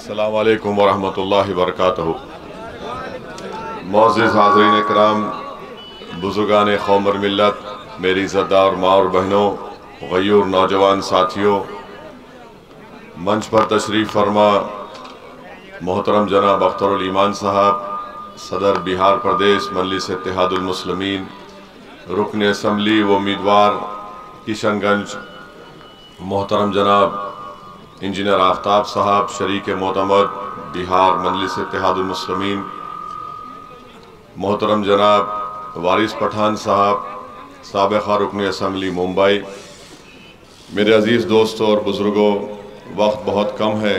अस्सलामु अलैकुम वरहमतुल्लाहि वबरकातुहू। मोअज़्ज़िज़ हाज़रीन इकराम, बुज़ुर्गान क़ौम और मिल्लत, मेरी इज़्ज़तदार माँ और बहनों, ग़यूर नौजवान साथियों, मंच पर तशरीफ़ फरमा मोहतरम जनाब अख्तरुल ईमान साहब, सदर बिहार प्रदेश मजलिस इत्तेहादुल मुस्लिमीन, रुकन असम्बली व उम्मीदवार किशनगंज, मोहतरम जनाब इंजीनियर आफ्ताब साहब, शरीक मोतमद बिहार मजलिस इत्तेहादुल मुस्लिमीन, मोहतरम जनाब वारिस पठान साहब, साबिक़ा रुकन असम्बली मुंबई, मेरे अज़ीज़ दोस्तों और बुज़ुर्गों, वक्त बहुत कम है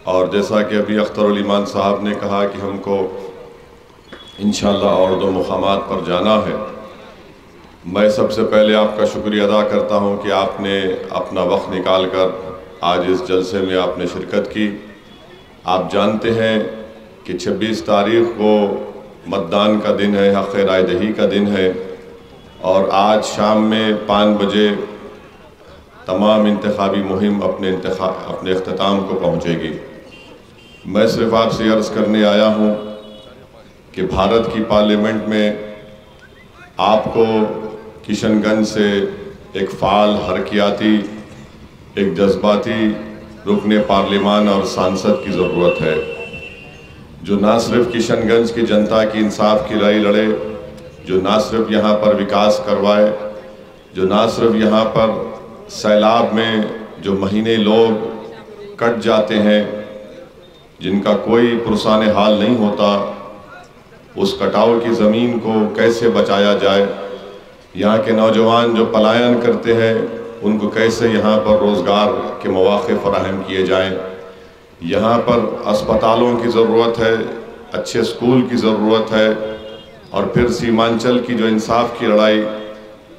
और जैसा कि अभी अख्तरुल ईमान साहब ने कहा कि हमको इंशाअल्लाह और दो मुक़ामात पर जाना है। मैं सबसे पहले आपका शुक्रिया अदा करता हूं कि आपने अपना वक्त निकाल कर आज इस जलसे में आपने शिरकत की। आप जानते हैं कि 26 तारीख़ को मतदान का दिन है, हक़ राय दही का दिन है और आज शाम में 5 बजे तमाम इंतखाबी मुहिम अपने अख्ताम को पहुँचेगी। मैं सिर्फ आपसे अर्ज़ करने आया हूँ कि भारत की पार्लियामेंट में आपको किशनगंज से एक फ़ाल, हरकियाती, एक जज्बाती रुकने पार्लिमान और सांसद की ज़रूरत है, जो ना सिर्फ किशनगंज की जनता की इंसाफ की लड़ाई लड़े, जो ना सिर्फ यहाँ पर विकास करवाए, जो ना सिर्फ यहाँ पर सैलाब में जो महीने लोग कट जाते हैं, जिनका कोई पुरसाने हाल नहीं होता, उस कटाव की ज़मीन को कैसे बचाया जाए, यहाँ के नौजवान जो पलायन करते हैं उनको कैसे यहाँ पर रोज़गार के मौक़े फ़राहम किए जाएँ, यहाँ पर अस्पतालों की ज़रूरत है, अच्छे स्कूल की ज़रूरत है और फिर सीमांचल की जो इंसाफ की लड़ाई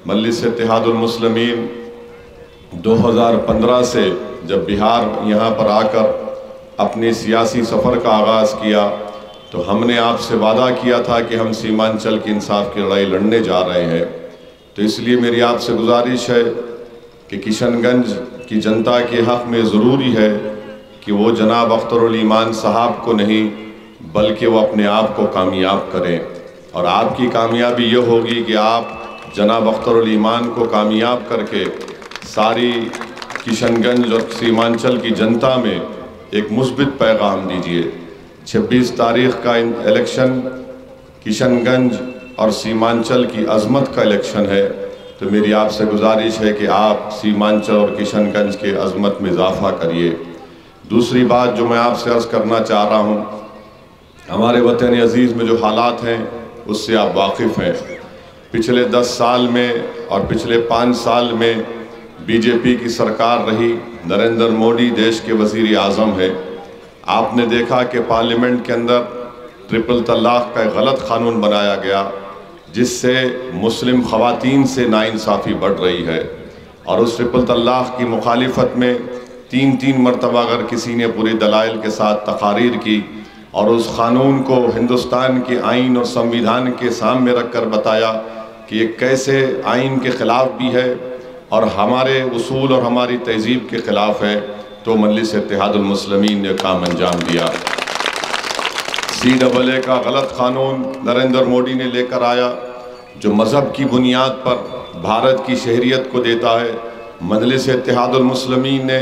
मजलिस इत्तेहादुल मुस्लिमीन 2015 से जब बिहार यहाँ पर आकर अपने सियासी सफ़र का आगाज़ किया तो हमने आपसे वादा किया था कि हम सीमांचल की इंसाफ की लड़ाई लड़ने जा रहे हैं। तो इसलिए मेरी आपसे गुजारिश है कि किशनगंज की जनता के हक़ में ज़रूरी है कि वो जनाब अख्तरुल ईमान साहब को नहीं बल्कि वो अपने आप को कामयाब करें और आपकी कामयाबी ये होगी कि आप जनाब अख्तरुल ईमान को कामयाब करके सारी किशनगंज और सीमांचल की जनता में एक मुस्बित पैगाम दीजिए। 26 तारीख़ का इलेक्शन किशनगंज और सीमांचल की अज़मत का इलेक्शन है, तो मेरी आपसे गुजारिश है कि आप सीमांचल और किशनगंज के अज़मत में इजाफ़ा करिए। दूसरी बात जो मैं आपसे अर्ज़ करना चाह रहा हूँ, हमारे वतन अज़ीज़ में जो हालात हैं उससे आप वाकिफ़ हैं। पिछले 10 साल में और पिछले 5 साल में बीजेपी की सरकार रही, नरेंद्र मोदी देश के वज़ीर आज़म है। आपने देखा कि पार्लियामेंट के अंदर ट्रिपल तलाक़ का गलत क़ानून बनाया गया जिससे मुस्लिम ख़वातीन से नाइंसाफ़ी बढ़ रही है और उस ट्रिपल तलाक़ की मुखालिफत में 3 मरतबा अगर किसी ने पूरे दलाइल के साथ तकारीर की और उस क़ानून को हिंदुस्तान के आइन और संविधान के सामने रख कर बताया कि ये कैसे आइन के ख़िलाफ़ भी है और हमारे उसूल और हमारी तहज़ीब के ख़िलाफ़ है, तो मजलिस इत्तेहादुल मुस्लिमीन ने काम अंजाम दिया। CAA का गलत क़ानून नरेंद्र मोदी ने लेकर आया जो मज़हब की बुनियाद पर भारत की शहरियत को देता है। मजलिस इत्तेहादुल मुस्लिमीन ने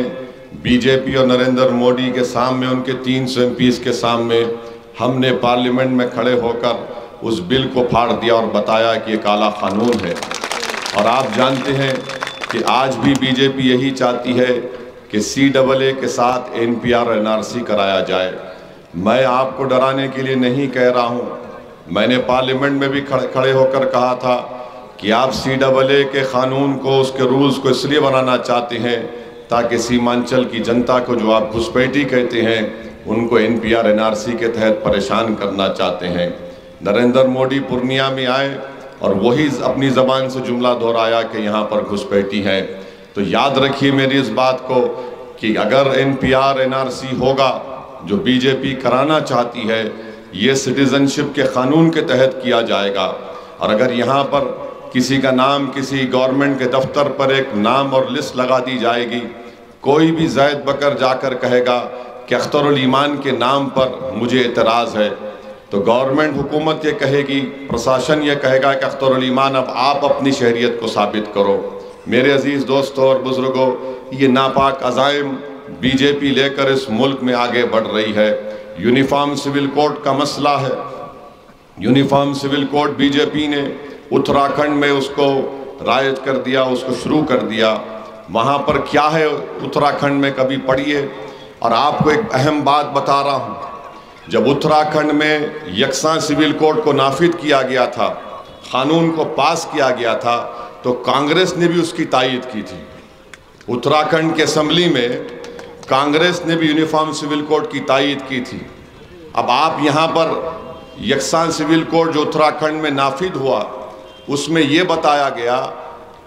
बीजेपी और नरेंद्र मोदी के सामने, उनके 300 MPs के सामने, हमने पार्लियामेंट में खड़े होकर उस बिल को फाड़ दिया और बताया कि ये काला क़ानून है। और आप जानते हैं कि आज भी बीजेपी यही चाहती है कि CAA के साथ NPR NRC कराया जाए। मैं आपको डराने के लिए नहीं कह रहा हूँ, मैंने पार्लियामेंट में भी खड़े होकर कहा था कि आप CAA के क़ानून को, उसके रूल्स को इसलिए बनाना चाहते हैं ताकि सीमांचल की जनता को, जो आप घुसपैठी कहते हैं, उनको NPR NRC के तहत परेशान करना चाहते हैं। नरेंद्र मोदी पूर्णिया में आए और वही अपनी ज़बान से जुमला दोहराया कि यहाँ पर घुसपैठी है। तो याद रखिए मेरी इस बात को कि अगर NPR NRC होगा जो बीजेपी कराना चाहती है, ये सिटीज़नशिप के क़ानून के तहत किया जाएगा। और अगर यहाँ पर किसी का नाम किसी गवर्नमेंट के दफ्तर पर एक नाम और लिस्ट लगा दी जाएगी, कोई भी ज़ैद बकर जाकर कहेगा कि अख्तरुल ईमान के नाम पर मुझे एतराज़ है, तो गवर्नमेंट हुकूमत ये कहेगी, प्रशासन ये कहेगा कि अख्तरुल ईमान अब आप अपनी शहरियत को साबित करो। मेरे अजीज़ दोस्तों और बुज़ुर्गों, ये नापाक अज़ाइम बीजेपी लेकर इस मुल्क में आगे बढ़ रही है। यूनिफॉर्म सिविल कोड का मसला है। यूनिफॉर्म सिविल कोड बीजेपी ने उत्तराखंड में उसको राइज कर दिया, उसको शुरू कर दिया। वहाँ पर क्या है उत्तराखंड में, कभी पढ़िए। और आपको एक अहम बात बता रहा हूँ, जब उत्तराखंड में यकसा सिविल कोड को नाफिज किया गया था, कानून को पास किया गया था, तो कांग्रेस ने भी उसकी तायीद की थी। उत्तराखंड के असम्बली में कांग्रेस ने भी यूनिफॉर्म सिविल कोड की तायीद की थी। अब आप यहाँ पर यकसा सिविल कोड जो उत्तराखंड में नाफिज हुआ, उसमें ये बताया गया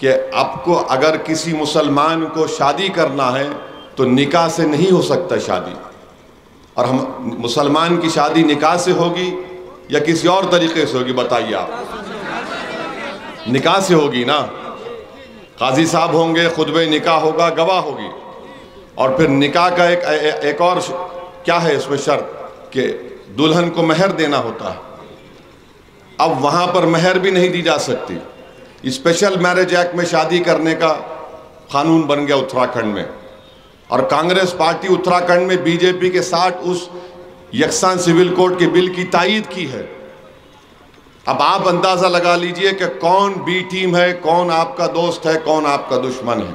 कि आपको अगर किसी मुसलमान को शादी करना है तो निकाह से नहीं हो सकता शादी। और हम मुसलमान की शादी निकाह से होगी या किसी और तरीके से होगी, बताइए आप? निकाह से होगी ना। काजी साहब होंगे, खुतबे निकाह होगा, गवाह होगी, और फिर निकाह का एक और क्या है इसमें शर्त कि दुल्हन को महर देना होता है। अब वहाँ पर महर भी नहीं दी जा सकती। स्पेशल मैरिज एक्ट में शादी करने का कानून बन गया उत्तराखंड में, और कांग्रेस पार्टी उत्तराखंड में बीजेपी के साथ उस यकसा सिविल कोड के बिल की तायीद की है। अब आप अंदाज़ा लगा लीजिए कि कौन बी टीम है, कौन आपका दोस्त है, कौन आपका दुश्मन है।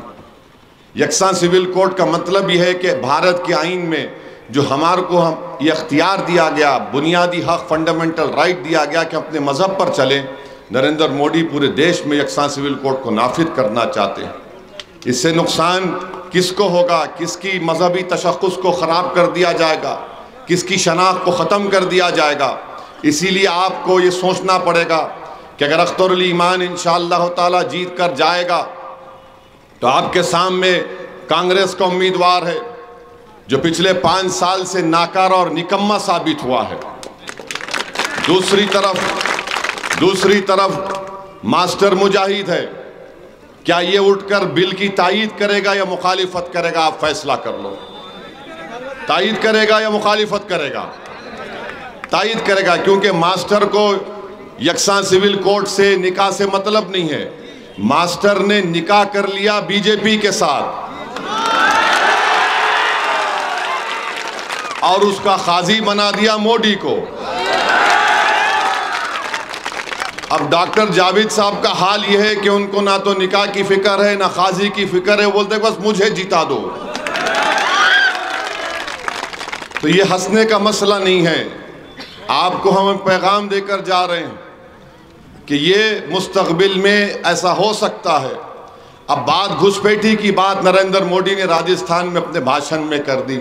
यकसा सिविल कोड का मतलब यह है कि भारत के आइन में जो हमारे को हम ये अख्तियार दिया गया, बुनियादी हक, फंडामेंटल राइट दिया गया कि अपने मज़हब पर चलें, नरेंद्र मोदी पूरे देश में यकसा सिविल कोड को नाफिज करना चाहते हैं। इससे नुकसान किसको होगा? किसकी मजहबी तशख़्ख़ुस को ख़राब कर दिया जाएगा, किसकी शनाख्त को ख़त्म कर दिया जाएगा। इसीलिए आपको ये सोचना पड़ेगा कि अगर अख्तरुल ईमान इंशाअल्लाह ताला जीत कर जाएगा तो आपके सामने कांग्रेस का उम्मीदवार है जो पिछले 5 साल से नाकारा और निकम्मा साबित हुआ है। दूसरी तरफ मास्टर मुजाहिद है। क्या ये उठकर बिल की तायीद करेगा या मुखालिफत करेगा? आप फैसला कर लो। तायीद करेगा या मुखालिफत करेगा? तायीद करेगा, क्योंकि मास्टर को यकसा सिविल कोड से, निकाह से मतलब नहीं है। मास्टर ने निकाह कर लिया बीजेपी के साथ और उसका खाजी बना दिया मोदी को। अब डॉक्टर जावेद साहब का हाल यह है कि उनको ना तो निकाह की फिक्र है, ना खाजी की फिक्र है। बोलते बस मुझे जिता दो। तो ये हंसने का मसला नहीं है। आपको हम पैगाम देकर जा रहे हैं कि ये मुस्तकबिल में ऐसा हो सकता है। अब बात घुसपैठी की बात नरेंद्र मोदी ने राजस्थान में अपने भाषण में कर दी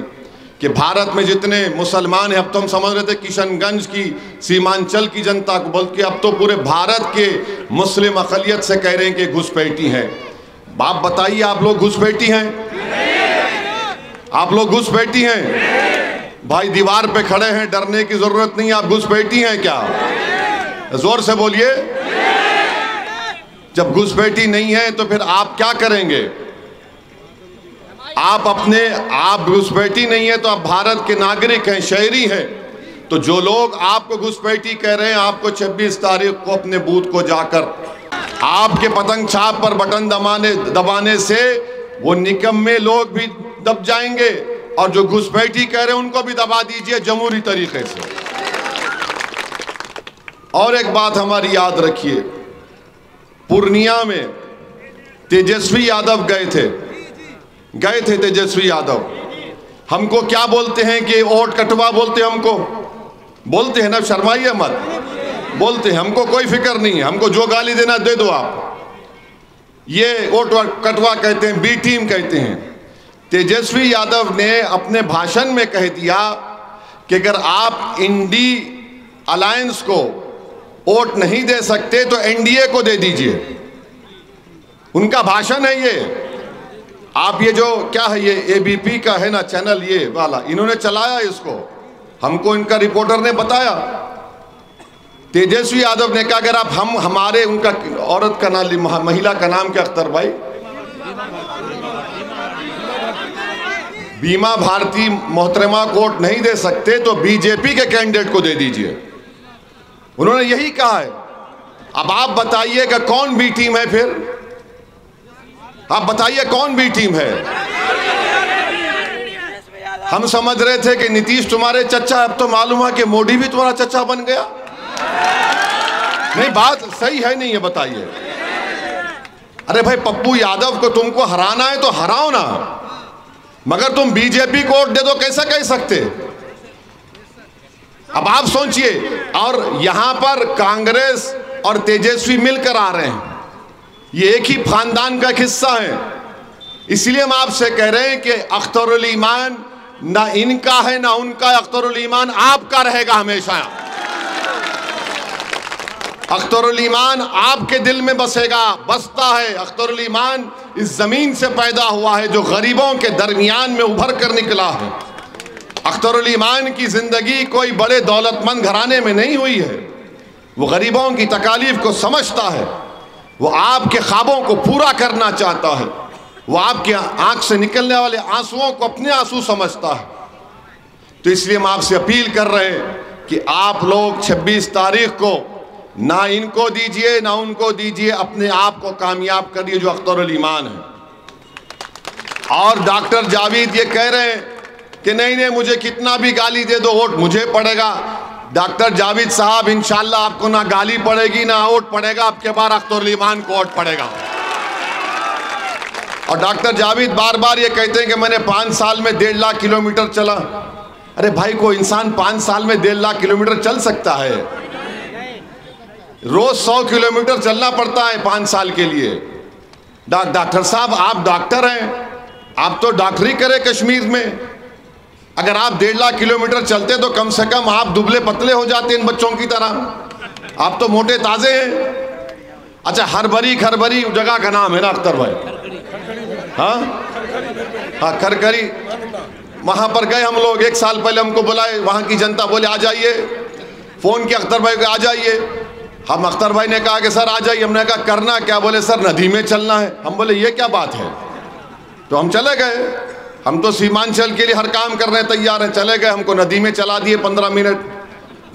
कि भारत में जितने मुसलमान हैं, अब तो हम समझ रहे थे किशनगंज की, सीमांचल की जनता को, बल्कि अब तो पूरे भारत के मुस्लिम अक़लियत से कह रहे हैं कि घुसपैठी हैं। आप बताइए, आप लोग घुसपैठी हैं? आप लोग घुसपैठी हैं? भाई दीवार पे खड़े हैं, डरने की जरूरत नहीं। आप घुसपैठी हैं क्या? जोर से बोलिए। जब घुसपैठी नहीं है तो फिर आप क्या करेंगे? आप घुसपैठी नहीं है तो आप भारत के नागरिक हैं, शहरी हैं। तो जो लोग आपको घुसपैठी कह रहे हैं, आपको 26 तारीख को अपने बूथ को जाकर आपके पतंग छाप पर बटन दबाने से वो निकम्मे लोग भी दब जाएंगे, और जो घुसपैठी कह रहे हैं उनको भी दबा दीजिए जमहूरी तरीके से। और एक बात हमारी याद रखिए, पूर्णिया में तेजस्वी यादव गए थे तेजस्वी यादव। हमको क्या बोलते हैं कि वोट कटवा बोलते हैं, हमको बोलते हैं ना, शर्माइए मत, बोलते हैं। हमको कोई फिक्र नहीं है, हमको जो गाली देना दे दो आप। ये वोट कटवा कहते हैं, बी टीम कहते हैं। तेजस्वी यादव ने अपने भाषण में कह दिया कि अगर आप इंडी अलायंस को वोट नहीं दे सकते तो एनडीए को दे दीजिए। उनका भाषण है ये। आप ये जो क्या है, ये एबीपी का है ना चैनल, ये वाला, इन्होंने चलाया इसको, हमको इनका रिपोर्टर ने बताया। तेजस्वी यादव ने कहा अगर आप हमारे, उनका औरत का नाम, महिला का नाम क्या, अख्तर भाई, बीमा भारती मोहतरमा को वोट नहीं दे सकते तो बीजेपी के कैंडिडेट को दे दीजिए। उन्होंने यही कहा है। अब आप बताइए कि कौन बी टीम है? फिर आप बताइए कौन बी टीम है? हम समझ रहे थे कि नीतीश तुम्हारे चचा, अब तो मालूम है कि मोदी भी तुम्हारा चचा बन गया। नहीं, बात सही है नहीं? ये बताइए। अरे भाई, पप्पू यादव को तुमको हराना है तो हराओ ना, मगर तुम बीजेपी को वोट दे दो कैसा कह सकते? अब आप सोचिए। और यहां पर कांग्रेस और तेजस्वी मिलकर आ रहे हैं, ये एक ही खानदान का हिस्सा है। इसलिए हम आपसे कह रहे हैं कि अख्तरुल ईमान ना इनका है ना उनका, अख्तरुल ईमान आपका रहेगा हमेशा। अख्तरुल ईमान आपके दिल में बसेगा, बसता है। अख्तरुल ईमान इस जमीन से पैदा हुआ है जो गरीबों के दरमियान में उभर कर निकला है। अख्तरुल ईमान की जिंदगी कोई बड़े दौलतमंद घराने में नहीं हुई है। वो गरीबों की तकालीफ को समझता है, वो आपके ख्वाबों को पूरा करना चाहता है, वो आपके आंख से निकलने वाले आंसुओं को अपने आंसू समझता है। तो इसलिए हम आपसे अपील कर रहे हैं कि आप लोग 26 तारीख को ना इनको दीजिए ना उनको दीजिए, अपने आप को कामयाब करिए जो अख्तरुल ईमान है। और डॉक्टर जावेद ये कह रहे हैं कि नहीं नहीं, मुझे कितना भी गाली दे दो वोट मुझे पड़ेगा। डॉक्टर जावेद साहब, इंशाल्लाह आपको ना गाली पड़ेगी ना वोट पड़ेगा, आपके बार अख्तरुल ईमान को वोट पड़ेगा। और डॉक्टर जावेद बार बार ये कहते हैं कि मैंने 5 साल में 1.5 लाख किलोमीटर चला। अरे भाई, कोई इंसान 5 साल में 1.5 लाख किलोमीटर चल सकता है? रोज 100 किलोमीटर चलना पड़ता है 5 साल के लिए। डॉक्टर साहब, आप डॉक्टर हैं, आप तो डॉक्टरी करें कश्मीर में। अगर आप 1.5 लाख किलोमीटर चलते तो कम से कम आप दुबले पतले हो जाते इन बच्चों की तरह। आप तो मोटे ताजे हैं। अच्छा, हरभरी खरभरी जगह का नाम है ना अख्तर भाई? हाँ, खरखरी। वहां पर गए हम लोग 1 साल पहले, हमको बुलाए, वहां की जनता बोले आ जाइए। फोन किया अख्तर भाई को, आ जाइए। हम अख्तर भाई ने कहा कि सर आ जाइए। हमने कहा करना क्या? बोले सर नदी में चलना है। हम बोले ये क्या बात है? तो हम चले गए। हम तो सीमांचल के लिए हर काम करने तैयार हैं। चले गए, हमको नदी में चला दिए 15 मिनट,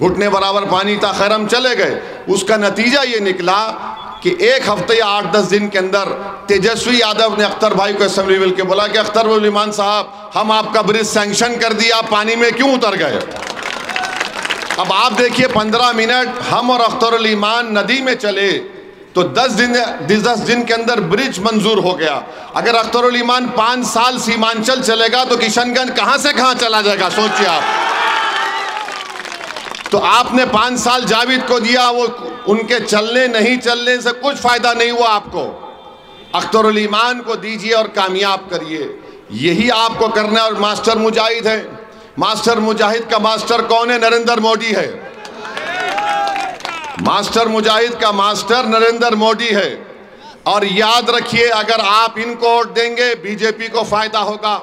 घुटने बराबर पानी था। खैर हम चले गए। उसका नतीजा ये निकला कि 1 हफ्ते या 8-10 दिन के अंदर तेजस्वी यादव ने अख्तर भाई को असेंबली मिल के बोला कि अख्तरुल ईमान साहब, हम आपका ब्रिज सैंक्शन कर दिया, आप पानी में क्यों उतर गए? अब आप देखिए, 15 मिनट हम और अख्तरुल ईमान नदी में चले तो 10 दिन के अंदर ब्रिज मंजूर हो गया। अगर अख्तरुल ईमान 5 साल सीमांचल चलेगा तो किशनगंज कहां से कहां चला जाएगा? सोचिए आप। तो आपने 5 साल जावेद को दिया, वो उनके चलने नहीं चलने से कुछ फायदा नहीं हुआ आपको। अख्तरुल ईमान को दीजिए और कामयाब करिए, यही आपको करना है। और मास्टर मुजाहिद है। मास्टर मुजाहिद का मास्टर कौन है? नरेंद्र मोदी है। मास्टर मुजाहिद का मास्टर नरेंद्र मोदी है। और याद रखिए, अगर आप इनको वोट देंगे बीजेपी को फायदा होगा।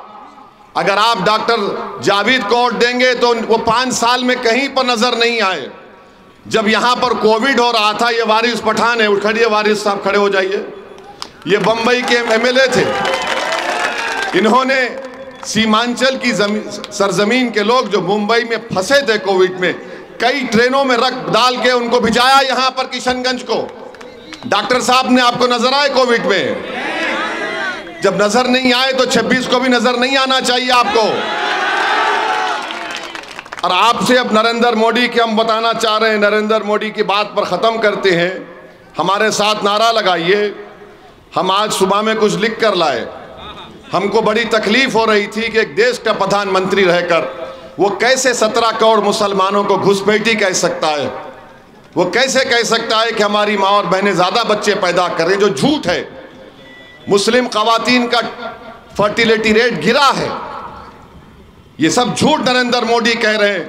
अगर आप डॉक्टर जावेद को वोट देंगे तो वो 5 साल में कहीं पर नजर नहीं आए। जब यहां पर कोविड हो रहा था, ये वारिस पठान है, उठिए वारिस साहब, खड़े हो जाइए। ये बंबई के एमएलए थे। इन्होंने सीमांचल की सरजमीन के लोग जो मुंबई में फंसे थे कोविड में, कई ट्रेनों में रख डाल के उनको भिजाया यहां पर किशनगंज को। डॉक्टर साहब ने आपको नजर आए कोविड में? जब नजर नहीं आए तो 26 को भी नजर नहीं आना चाहिए आपको। और आपसे अब नरेंद्र मोदी के हम बताना चाह रहे हैं, नरेंद्र मोदी की बात पर ख़त्म करते हैं। हमारे साथ नारा लगाइए। हम आज सुबह में कुछ लिख कर लाए। हमको बड़ी तकलीफ हो रही थी कि एक देश का प्रधानमंत्री रहकर वो कैसे 17 करोड़ मुसलमानों को घुसपैठी कह सकता है। वो कैसे कह सकता है कि हमारी माँ और बहनें ज़्यादा बच्चे पैदा कर रही हैं, जो झूठ है। मुस्लिम ख़वातीन का फर्टिलिटी रेट गिरा है। ये सब झूठ नरेंद्र मोदी कह रहे हैं।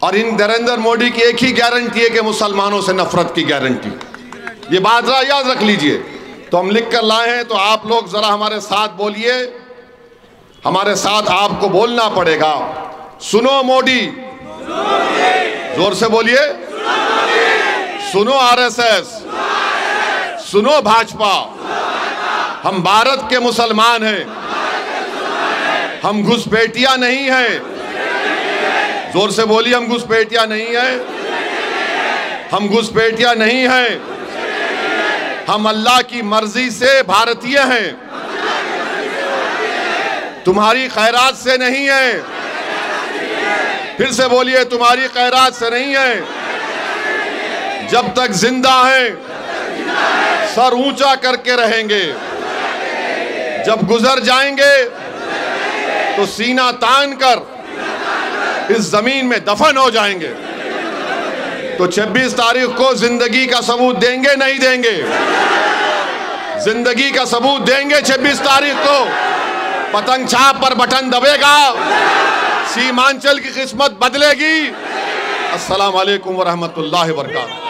और इन नरेंद्र मोदी की एक ही गारंटी है कि मुसलमानों से नफरत की गारंटी। ये बात याद रख लीजिए। तो हम लिख कर लाए हैं, तो आप लोग ज़रा हमारे साथ बोलिए। हमारे साथ आपको बोलना पड़ेगा, सुनो मोदी। जोर से बोलिए, सुनो आरएसएस, सुनो भाजपा। हम भारत के मुसलमान हैं, हम घुसपैठिया नहीं हैं। जोर से बोलिए, हम घुसपैठिया नहीं हैं। हम घुसपैठिया नहीं हैं। हम अल्लाह की मर्जी से भारतीय हैं, तुम्हारी खैरात से नहीं है। फिर से बोलिए, तुम्हारी खैरात से नहीं है। जब तक जिंदा हैं सर ऊंचा करके रहेंगे, जब गुजर जाएंगे तो सीना तान कर इस जमीन में दफन हो जाएंगे। तो 26 तारीख को जिंदगी का सबूत देंगे नहीं देंगे? जिंदगी का सबूत देंगे 26 तारीख को। पतंग छाप पर बटन दबेगा, सीमांचल की किस्मत बदलेगी। अस्सलाम वालेकुम व रहमतुल्लाहि व बरकातहू।